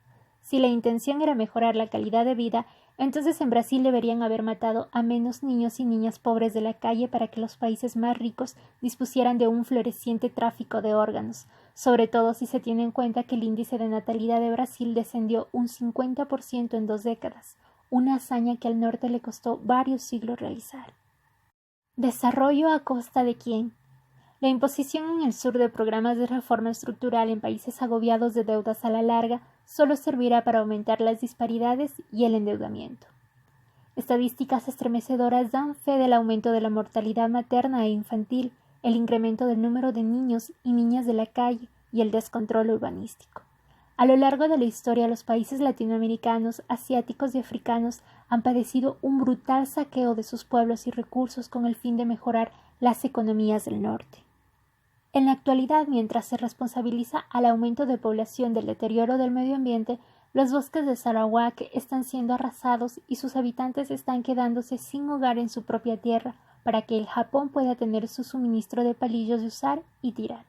Si la intención era mejorar la calidad de vida, entonces en Brasil deberían haber matado a menos niños y niñas pobres de la calle para que los países más ricos dispusieran de un floreciente tráfico de órganos, sobre todo si se tiene en cuenta que el índice de natalidad de Brasil descendió un 50% en 2 décadas, una hazaña que al norte le costó varios siglos realizar. ¿Desarrollo a costa de quién? La imposición en el sur de programas de reforma estructural en países agobiados de deudas a la larga solo servirá para aumentar las disparidades y el endeudamiento. Estadísticas estremecedoras dan fe del aumento de la mortalidad materna e infantil, el incremento del número de niños y niñas de la calle y el descontrol urbanístico. A lo largo de la historia, los países latinoamericanos, asiáticos y africanos han padecido un brutal saqueo de sus pueblos y recursos con el fin de mejorar las economías del norte. En la actualidad, mientras se responsabiliza al aumento de población del deterioro del medio ambiente, los bosques de Sarawak están siendo arrasados y sus habitantes están quedándose sin hogar en su propia tierra para que el Japón pueda tener su suministro de palillos de usar y tirar.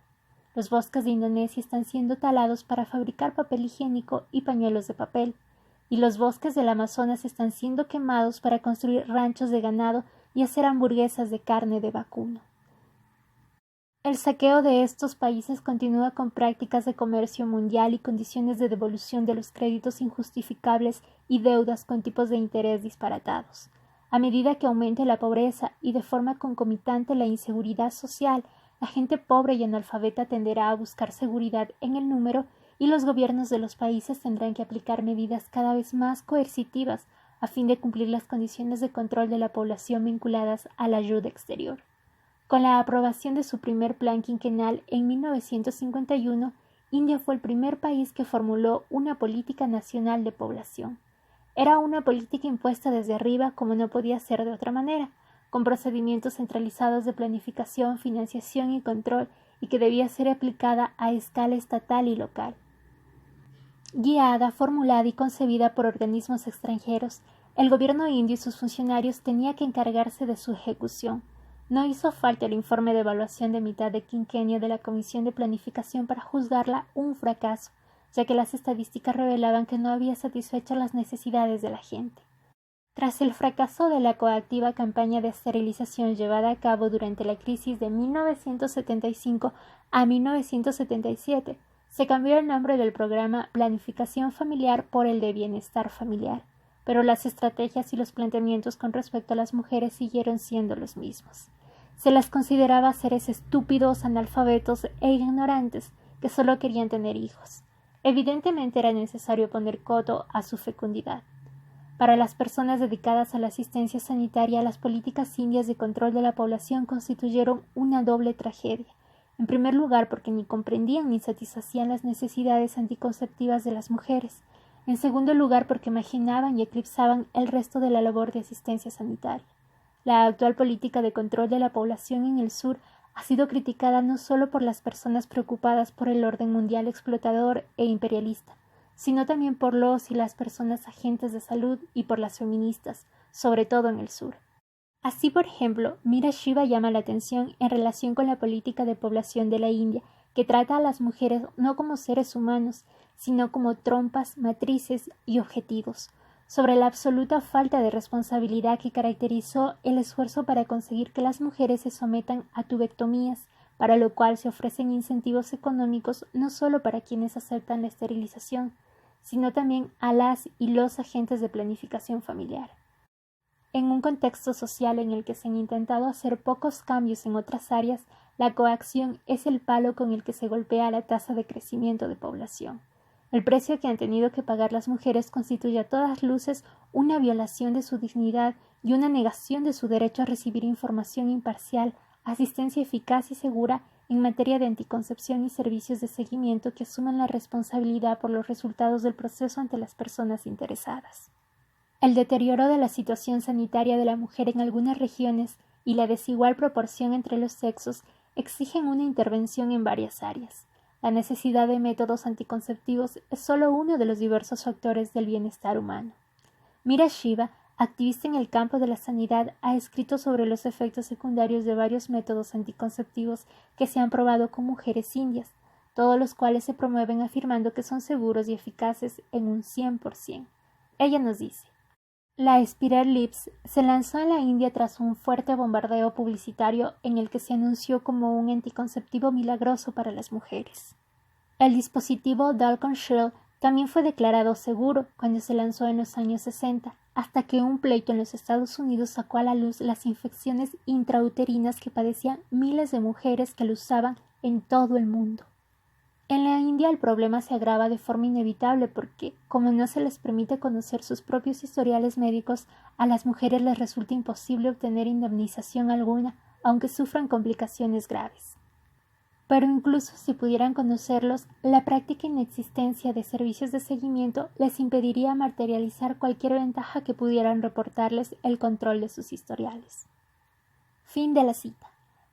Los bosques de Indonesia están siendo talados para fabricar papel higiénico y pañuelos de papel, y los bosques del Amazonas están siendo quemados para construir ranchos de ganado y hacer hamburguesas de carne de vacuno. El saqueo de estos países continúa con prácticas de comercio mundial y condiciones de devolución de los créditos injustificables y deudas con tipos de interés disparatados. A medida que aumente la pobreza y de forma concomitante la inseguridad social, la gente pobre y analfabeta tenderá a buscar seguridad en el número y los gobiernos de los países tendrán que aplicar medidas cada vez más coercitivas a fin de cumplir las condiciones de control de la población vinculadas a la ayuda exterior. Con la aprobación de su primer plan quinquenal en 1951, India fue el primer país que formuló una política nacional de población. Era una política impuesta desde arriba como no podía ser de otra manera, con procedimientos centralizados de planificación, financiación y control, y que debía ser aplicada a escala estatal y local. Guiada, formulada y concebida por organismos extranjeros, el gobierno indio y sus funcionarios tenía que encargarse de su ejecución. No hizo falta el informe de evaluación de mitad de quinquenio de la Comisión de Planificación para juzgarla un fracaso, ya que las estadísticas revelaban que no había satisfecho las necesidades de la gente. Tras el fracaso de la coactiva campaña de esterilización llevada a cabo durante la crisis de 1975 a 1977, se cambió el nombre del programa Planificación Familiar por el de Bienestar Familiar, pero las estrategias y los planteamientos con respecto a las mujeres siguieron siendo los mismos. Se las consideraba seres estúpidos, analfabetos e ignorantes que solo querían tener hijos. Evidentemente era necesario poner coto a su fecundidad. Para las personas dedicadas a la asistencia sanitaria, las políticas indias de control de la población constituyeron una doble tragedia. En primer lugar, porque ni comprendían ni satisfacían las necesidades anticonceptivas de las mujeres. En segundo lugar, porque marginaban y eclipsaban el resto de la labor de asistencia sanitaria. La actual política de control de la población en el sur ha sido criticada no solo por las personas preocupadas por el orden mundial explotador e imperialista, sino también por los y las personas agentes de salud y por las feministas, sobre todo en el sur. Así, por ejemplo, Mira Shiva llama la atención en relación con la política de población de la India, que trata a las mujeres no como seres humanos, sino como trompas, matrices y objetivos, sobre la absoluta falta de responsabilidad que caracterizó el esfuerzo para conseguir que las mujeres se sometan a tubectomías, para lo cual se ofrecen incentivos económicos no solo para quienes aceptan la esterilización, sino también a las y los agentes de planificación familiar. En un contexto social en el que se han intentado hacer pocos cambios en otras áreas, la coacción es el palo con el que se golpea la tasa de crecimiento de población. El precio que han tenido que pagar las mujeres constituye a todas luces una violación de su dignidad y una negación de su derecho a recibir información imparcial, asistencia eficaz y segura en materia de anticoncepción y servicios de seguimiento que asuman la responsabilidad por los resultados del proceso ante las personas interesadas. El deterioro de la situación sanitaria de la mujer en algunas regiones y la desigual proporción entre los sexos exigen una intervención en varias áreas. La necesidad de métodos anticonceptivos es solo uno de los diversos factores del bienestar humano. Mira Shiva, activista en el campo de la sanidad, ha escrito sobre los efectos secundarios de varios métodos anticonceptivos que se han probado con mujeres indias, todos los cuales se promueven afirmando que son seguros y eficaces en un 100%. Ella nos dice: la Spiral Lips se lanzó en la India tras un fuerte bombardeo publicitario en el que se anunció como un anticonceptivo milagroso para las mujeres. El dispositivo Dalkon Shell también fue declarado seguro cuando se lanzó en los años 60, hasta que un pleito en los Estados Unidos sacó a la luz las infecciones intrauterinas que padecían miles de mujeres que lo usaban en todo el mundo. En la India el problema se agrava de forma inevitable porque, como no se les permite conocer sus propios historiales médicos, a las mujeres les resulta imposible obtener indemnización alguna, aunque sufran complicaciones graves. Pero incluso si pudieran conocerlos, la práctica inexistencia de servicios de seguimiento les impediría materializar cualquier ventaja que pudieran reportarles el control de sus historiales. Fin de la cita.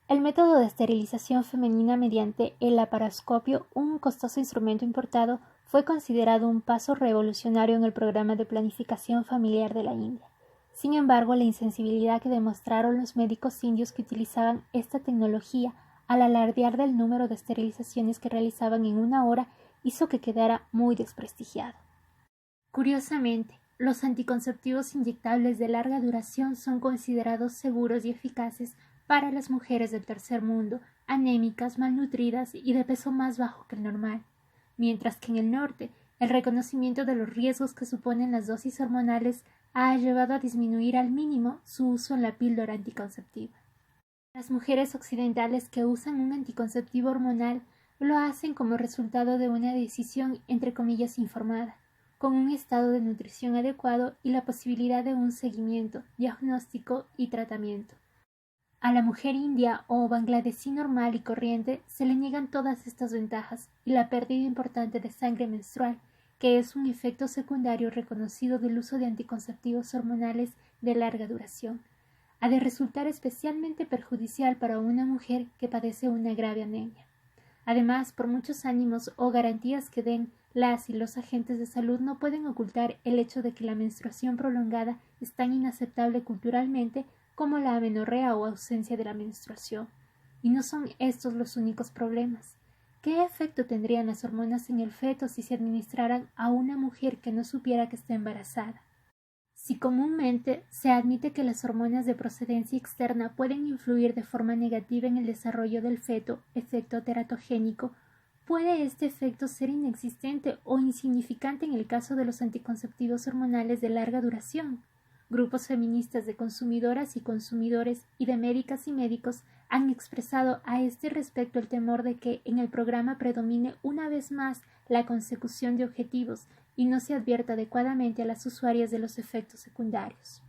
El método de esterilización femenina mediante el laparoscopio, un costoso instrumento importado, fue considerado un paso revolucionario en el programa de planificación familiar de la India. Sin embargo, la insensibilidad que demostraron los médicos indios que utilizaban esta tecnología al alardear del número de esterilizaciones que realizaban en una hora hizo que quedara muy desprestigiado. Curiosamente, los anticonceptivos inyectables de larga duración son considerados seguros y eficaces para las mujeres del tercer mundo, anémicas, malnutridas y de peso más bajo que el normal, mientras que en el norte el reconocimiento de los riesgos que suponen las dosis hormonales ha llevado a disminuir al mínimo su uso en la píldora anticonceptiva. Las mujeres occidentales que usan un anticonceptivo hormonal lo hacen como resultado de una decisión entre comillas informada, con un estado de nutrición adecuado y la posibilidad de un seguimiento, diagnóstico y tratamiento. A la mujer india o bangladesí normal y corriente se le niegan todas estas ventajas y la pérdida importante de sangre menstrual, que es un efecto secundario reconocido del uso de anticonceptivos hormonales de larga duración, ha de resultar especialmente perjudicial para una mujer que padece una grave anemia. Además, por muchos ánimos o garantías que den, las y los agentes de salud no pueden ocultar el hecho de que la menstruación prolongada es tan inaceptable culturalmente como la amenorrea o ausencia de la menstruación. Y no son estos los únicos problemas. ¿Qué efecto tendrían las hormonas en el feto si se administraran a una mujer que no supiera que está embarazada? Si comúnmente se admite que las hormonas de procedencia externa pueden influir de forma negativa en el desarrollo del feto, efecto teratogénico, puede este efecto ser inexistente o insignificante en el caso de los anticonceptivos hormonales de larga duración. Grupos feministas de consumidoras y consumidores y de médicas y médicos han expresado a este respecto el temor de que en el programa predomine una vez más la consecución de objetivos y no se advierta adecuadamente a las usuarias de los efectos secundarios.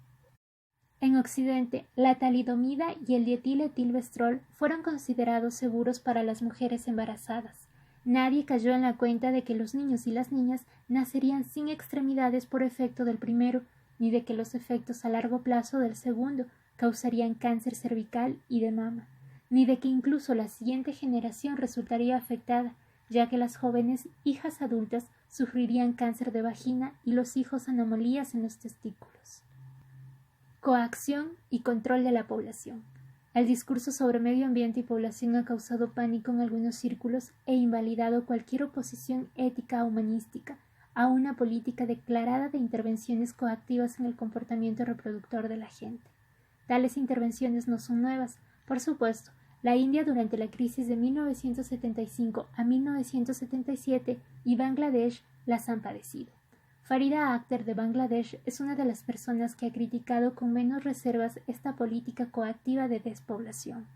En Occidente, la talidomida y el dietiletilvestrol fueron considerados seguros para las mujeres embarazadas. Nadie cayó en la cuenta de que los niños y las niñas nacerían sin extremidades por efecto del primero, ni de que los efectos a largo plazo del segundo causarían cáncer cervical y de mama, ni de que incluso la siguiente generación resultaría afectada, ya que las jóvenes hijas adultas sufrirían cáncer de vagina y los hijos anomalías en los testículos. Coacción y control de la población. El discurso sobre medio ambiente y población ha causado pánico en algunos círculos e invalidado cualquier oposición ética o humanística a una política declarada de intervenciones coactivas en el comportamiento reproductor de la gente. Tales intervenciones no son nuevas, por supuesto. La India durante la crisis de 1975 a 1977 y Bangladesh las han padecido. Farida Akhter de Bangladesh es una de las personas que ha criticado con menos reservas esta política coactiva de despoblación.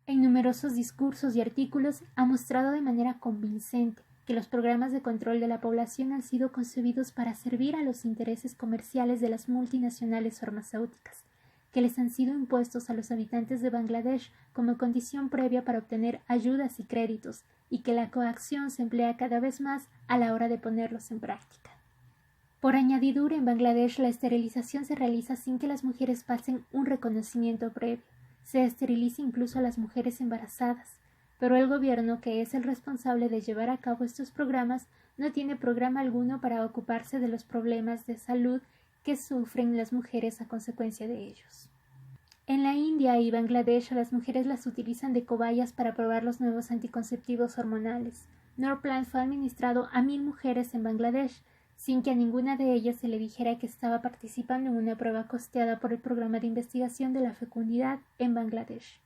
En numerosos discursos y artículos ha mostrado de manera convincente que los programas de control de la población han sido concebidos para servir a los intereses comerciales de las multinacionales farmacéuticas, que les han sido impuestos a los habitantes de Bangladesh como condición previa para obtener ayudas y créditos, y que la coacción se emplea cada vez más a la hora de ponerlos en práctica. Por añadidura, en Bangladesh la esterilización se realiza sin que las mujeres pasen un reconocimiento previo. Se esteriliza incluso a las mujeres embarazadas, pero el gobierno, que es el responsable de llevar a cabo estos programas, no tiene programa alguno para ocuparse de los problemas de salud que sufren las mujeres a consecuencia de ellos. En la India y Bangladesh, las mujeres las utilizan de cobayas para probar los nuevos anticonceptivos hormonales. Norplant fue administrado a 1,000 mujeres en Bangladesh, sin que a ninguna de ellas se le dijera que estaba participando en una prueba costeada por el Programa de Investigación de la Fecundidad en Bangladesh.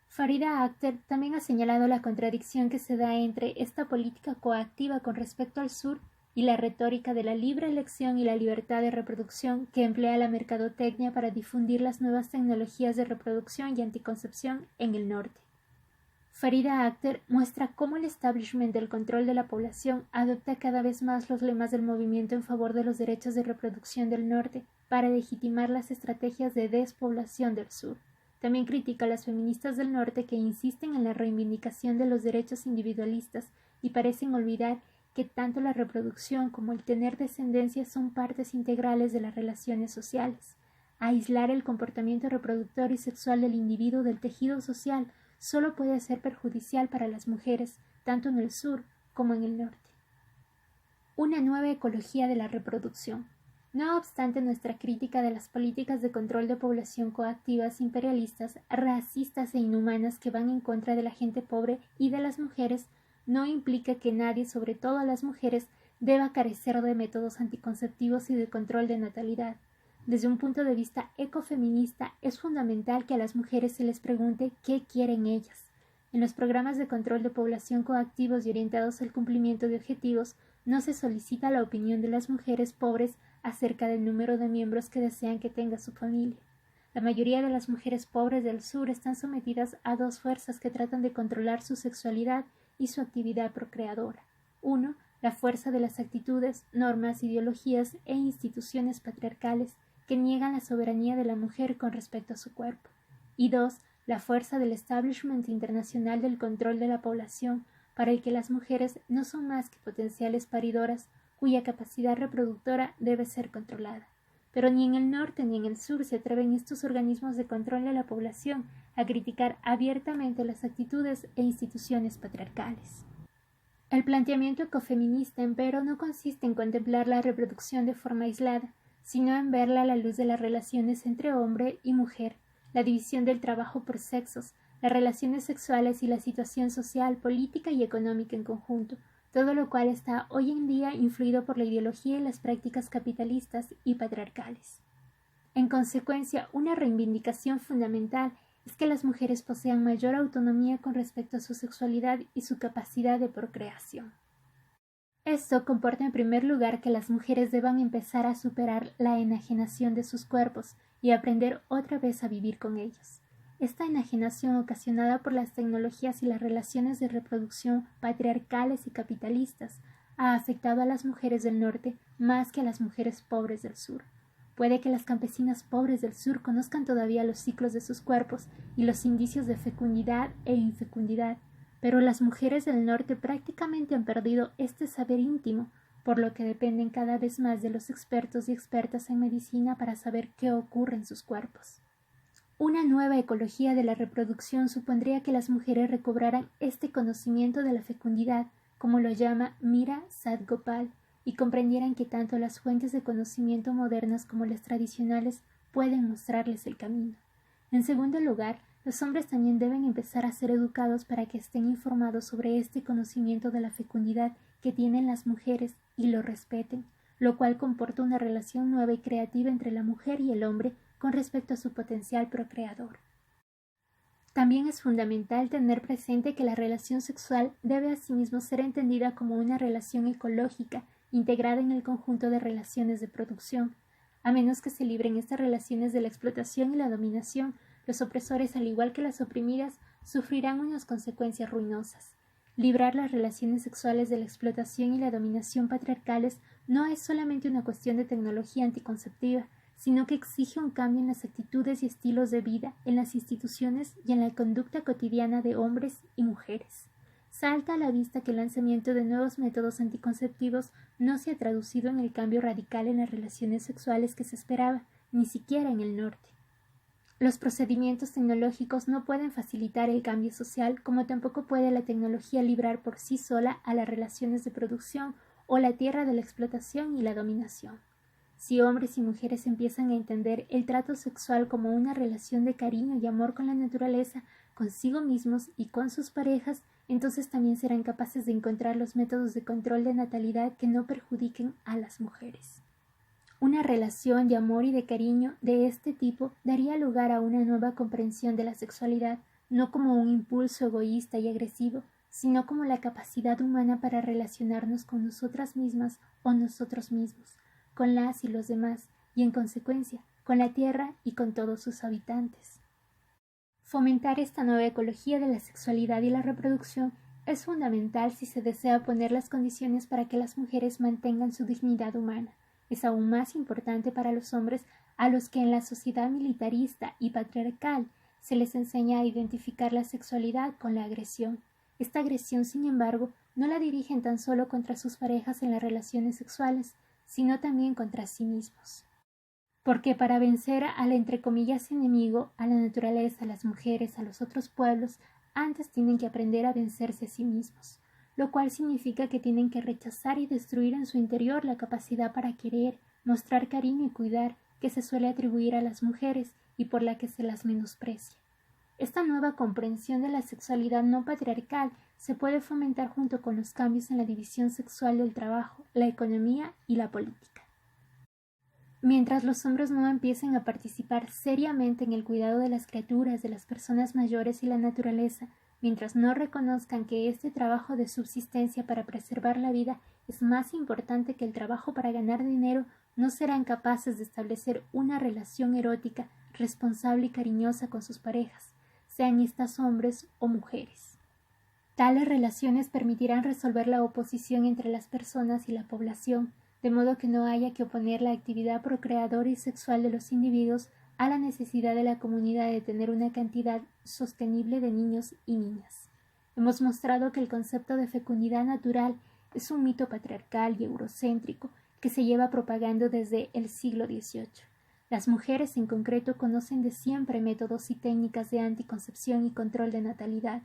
Farida Akhter también ha señalado la contradicción que se da entre esta política coactiva con respecto al sur y la retórica de la libre elección y la libertad de reproducción que emplea la mercadotecnia para difundir las nuevas tecnologías de reproducción y anticoncepción en el norte. Farida Akhter muestra cómo el establishment del control de la población adopta cada vez más los lemas del movimiento en favor de los derechos de reproducción del norte para legitimar las estrategias de despoblación del sur. También critica a las feministas del norte que insisten en la reivindicación de los derechos individualistas y parecen olvidar que tanto la reproducción como el tener descendencia son partes integrales de las relaciones sociales. Aislar el comportamiento reproductor y sexual del individuo del tejido social solo puede ser perjudicial para las mujeres, tanto en el sur como en el norte. Una nueva ecología de la reproducción. No obstante nuestra crítica de las políticas de control de población coactivas, imperialistas, racistas e inhumanas que van en contra de la gente pobre y de las mujeres, no implica que nadie, sobre todo a las mujeres, deba carecer de métodos anticonceptivos y de control de natalidad. Desde un punto de vista ecofeminista, es fundamental que a las mujeres se les pregunte qué quieren ellas. En los programas de control de población coactivos y orientados al cumplimiento de objetivos, no se solicita la opinión de las mujeres pobres acerca del número de miembros que desean que tenga su familia. La mayoría de las mujeres pobres del sur están sometidas a dos fuerzas que tratan de controlar su sexualidad y su actividad procreadora. 1. La fuerza de las actitudes, normas, ideologías e instituciones patriarcales que niegan la soberanía de la mujer con respecto a su cuerpo. Y 2. La fuerza del establishment internacional del control de la población, para el que las mujeres no son más que potenciales paridoras cuya capacidad reproductora debe ser controlada. Pero ni en el norte ni en el sur se atreven estos organismos de control de la población a criticar abiertamente las actitudes e instituciones patriarcales. El planteamiento ecofeminista, empero, no consiste en contemplar la reproducción de forma aislada, sino en verla a la luz de las relaciones entre hombre y mujer, la división del trabajo por sexos, las relaciones sexuales y la situación social, política y económica en conjunto, todo lo cual está hoy en día influido por la ideología y las prácticas capitalistas y patriarcales. En consecuencia, una reivindicación fundamental es que las mujeres posean mayor autonomía con respecto a su sexualidad y su capacidad de procreación. Esto comporta en primer lugar que las mujeres deban empezar a superar la enajenación de sus cuerpos y aprender otra vez a vivir con ellos. Esta enajenación ocasionada por las tecnologías y las relaciones de reproducción patriarcales y capitalistas ha afectado a las mujeres del norte más que a las mujeres pobres del sur. Puede que las campesinas pobres del sur conozcan todavía los ciclos de sus cuerpos y los indicios de fecundidad e infecundidad, pero las mujeres del norte prácticamente han perdido este saber íntimo, por lo que dependen cada vez más de los expertos y expertas en medicina para saber qué ocurre en sus cuerpos. Una nueva ecología de la reproducción supondría que las mujeres recobraran este conocimiento de la fecundidad, como lo llama Mira Sadgopal, y comprendieran que tanto las fuentes de conocimiento modernas como las tradicionales pueden mostrarles el camino. En segundo lugar, los hombres también deben empezar a ser educados para que estén informados sobre este conocimiento de la fecundidad que tienen las mujeres y lo respeten, lo cual comporta una relación nueva y creativa entre la mujer y el hombre con respecto a su potencial procreador. También es fundamental tener presente que la relación sexual debe asimismo ser entendida como una relación ecológica integrada en el conjunto de relaciones de producción. A menos que se libren estas relaciones de la explotación y la dominación, los opresores, al igual que las oprimidas, sufrirán unas consecuencias ruinosas. Librar las relaciones sexuales de la explotación y la dominación patriarcales no es solamente una cuestión de tecnología anticonceptiva, sino que exige un cambio en las actitudes y estilos de vida, en las instituciones y en la conducta cotidiana de hombres y mujeres. Salta a la vista que el lanzamiento de nuevos métodos anticonceptivos no se ha traducido en el cambio radical en las relaciones sexuales que se esperaba, ni siquiera en el norte. Los procedimientos tecnológicos no pueden facilitar el cambio social, como tampoco puede la tecnología librar por sí sola a las relaciones de producción o la tierra de la explotación y la dominación. Si hombres y mujeres empiezan a entender el trato sexual como una relación de cariño y amor con la naturaleza, consigo mismos y con sus parejas, entonces también serán capaces de encontrar los métodos de control de natalidad que no perjudiquen a las mujeres. Una relación de amor y de cariño de este tipo daría lugar a una nueva comprensión de la sexualidad, no como un impulso egoísta y agresivo, sino como la capacidad humana para relacionarnos con nosotras mismas o nosotros mismos, con las y los demás, y en consecuencia, con la tierra y con todos sus habitantes. Fomentar esta nueva ecología de la sexualidad y la reproducción es fundamental si se desea poner las condiciones para que las mujeres mantengan su dignidad humana. Es aún más importante para los hombres a los que en la sociedad militarista y patriarcal se les enseña a identificar la sexualidad con la agresión. Esta agresión, sin embargo, no la dirigen tan solo contra sus parejas en las relaciones sexuales, sino también contra sí mismos. Porque para vencer al entre comillas enemigo, a la naturaleza, a las mujeres, a los otros pueblos, antes tienen que aprender a vencerse a sí mismos, lo cual significa que tienen que rechazar y destruir en su interior la capacidad para querer, mostrar cariño y cuidar que se suele atribuir a las mujeres y por la que se las menosprecia. Esta nueva comprensión de la sexualidad no patriarcal se puede fomentar junto con los cambios en la división sexual del trabajo, la economía y la política. Mientras los hombres no empiecen a participar seriamente en el cuidado de las criaturas, de las personas mayores y la naturaleza, mientras no reconozcan que este trabajo de subsistencia para preservar la vida es más importante que el trabajo para ganar dinero, no serán capaces de establecer una relación erótica, responsable y cariñosa con sus parejas, sean estas hombres o mujeres. Tales relaciones permitirán resolver la oposición entre las personas y la población, de modo que no haya que oponer la actividad procreadora y sexual de los individuos a la necesidad de la comunidad de tener una cantidad sostenible de niños y niñas. Hemos mostrado que el concepto de fecundidad natural es un mito patriarcal y eurocéntrico que se lleva propagando desde el siglo XVIII. Las mujeres en concreto conocen de siempre métodos y técnicas de anticoncepción y control de natalidad.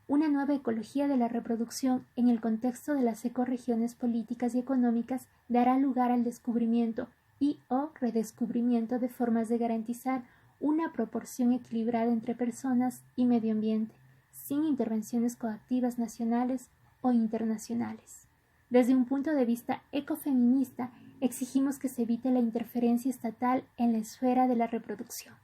Una nueva ecología de la reproducción en el contexto de las ecorregiones políticas y económicas dará lugar al descubrimiento y o redescubrimiento de formas de garantizar una proporción equilibrada entre personas y medio ambiente, sin intervenciones coactivas nacionales o internacionales. Desde un punto de vista ecofeminista, exigimos que se evite la interferencia estatal en la esfera de la reproducción.